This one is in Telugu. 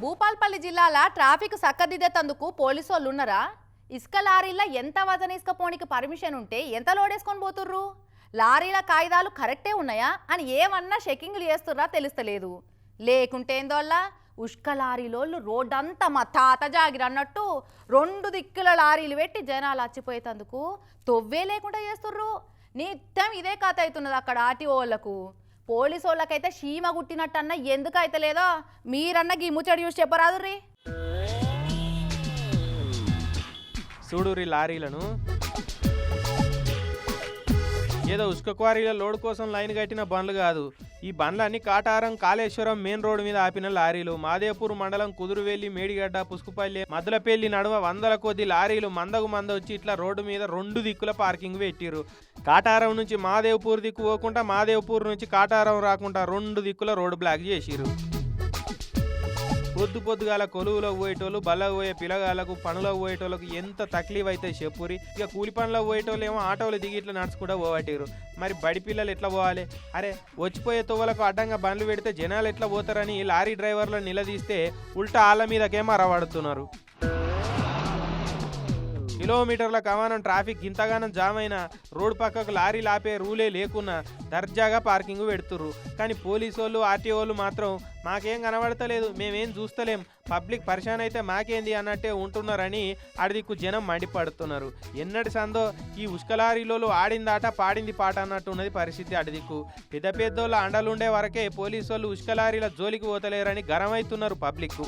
భూపాల్పల్లి జిల్లాల ట్రాఫిక్ సక్కదిద్దేతందుకు పోలీసోళ్ళు ఉన్నారా? ఇసుక లారీల ఎంత వజన ఇసుక పోనీకి పర్మిషన్ ఉంటే ఎంత లోడేసుకొని పోతుర్రు? లారీల కాయిదాలు కరెక్టే ఉన్నాయా అని ఏమన్నా చెకింగ్లు చేస్తుర్రా తెలుస్తలేదు. లేకుంటే ఏందోళ్ళ ఉష్క లారీలోళ్ళు రోడ్డంతా మా తాత జాగిరన్నట్టు 2 దిక్కుల లారీలు పెట్టి జనాలు అచ్చిపోయేతందుకు తొవ్వే లేకుండా చేస్తుర్రు. నిత్యం ఇదే కథ అవుతున్నది అక్కడ ఆర్టీఓలకు. పోలీసు వాళ్ళకైతే చీమ గుట్టినట్టన్నా ఎందుకు అయితలేదో మీరన్న గీ ముచ్చడి చూసి చెప్పరాదు రీ. చూడురి లారీలను ఏదో ఉసుక క్వారీల లోడ్ కోసం లైన్ కట్టిన బండ్లు కాదు. ఈ బండ్లన్నీ కాటారం కాళేశ్వరం మెయిన్ రోడ్డు మీద ఆపిన లారీలు. మాదేపూర్ మండలం కుదురువెల్లి మేడిగడ్డ పుసుకుపల్లి మద్దులపల్లి నడుమ 100ల కొద్ది లారీలు మంద వచ్చి ఇట్లా రోడ్డు మీద 2 దిక్కుల పార్కింగ్ పెట్టిర్రు. కాటారం నుంచి మాదేవ్పూర్ దిక్కు పోకుండా మాదేవ్పూర్ నుంచి కాటారం రాకుండా 2 దిక్కుల రోడ్డు బ్లాక్ చేసిర్రు. పొద్దుగాల కొలువులకు పోయేటోళ్ళు, బళ్ళకు పోయే పిల్లగాళ్ళకు, పనులకు పోయేటోళ్ళకు ఎంత తక్లీఫ్ అయితే చెప్పురి. ఇక కూలి పనులకు పోయేటోళ్ళు ఏమో ఆటోలు దిగి ఇట్లా నడుచుకుంటూ పోవట్టారు. మరి బడి పిల్లలు ఎట్లా పోవాలి? అరే వచ్చిపోయే తోవలకు అడ్డంగా బండ్లు పెడితే జనాలు ఎట్లా పోతారని లారీ డ్రైవర్లను నిలదీస్తే ఉల్టా ఆళ్ళ మీదకేమో అరవడుతున్నారు. కిలోమీటర్ల కమానం ట్రాఫిక్ ఇంతగానం జామ్ అయినా రోడ్డు పక్కకు లారీలు ఆపే రూలే లేకున్నా దర్జాగా పార్కింగ్ పెడుతుర్రు. కానీ పోలీసు వాళ్ళు, ఆర్టీఓలు మాత్రం మాకేం కనబడతలేదు, మేమేం చూస్తలేం, పబ్లిక్ పరిశాన్ అయితే మాకేంది అన్నట్టే ఉంటున్నారని అడిదిక్కు జనం మండిపడుతున్నారు. ఎన్నటి సందో ఈ ఉష్క లారీలో ఆడిందాట పాడింది పాట అన్నట్టు ఉన్నది పరిస్థితి అడిదిక్కు. పెద్దోళ్ళ అండలుండే వరకే పోలీసు వాళ్ళు ఉష్క లారీల జోలికి పోతలేరని గరమవుతున్నారు పబ్లిక్.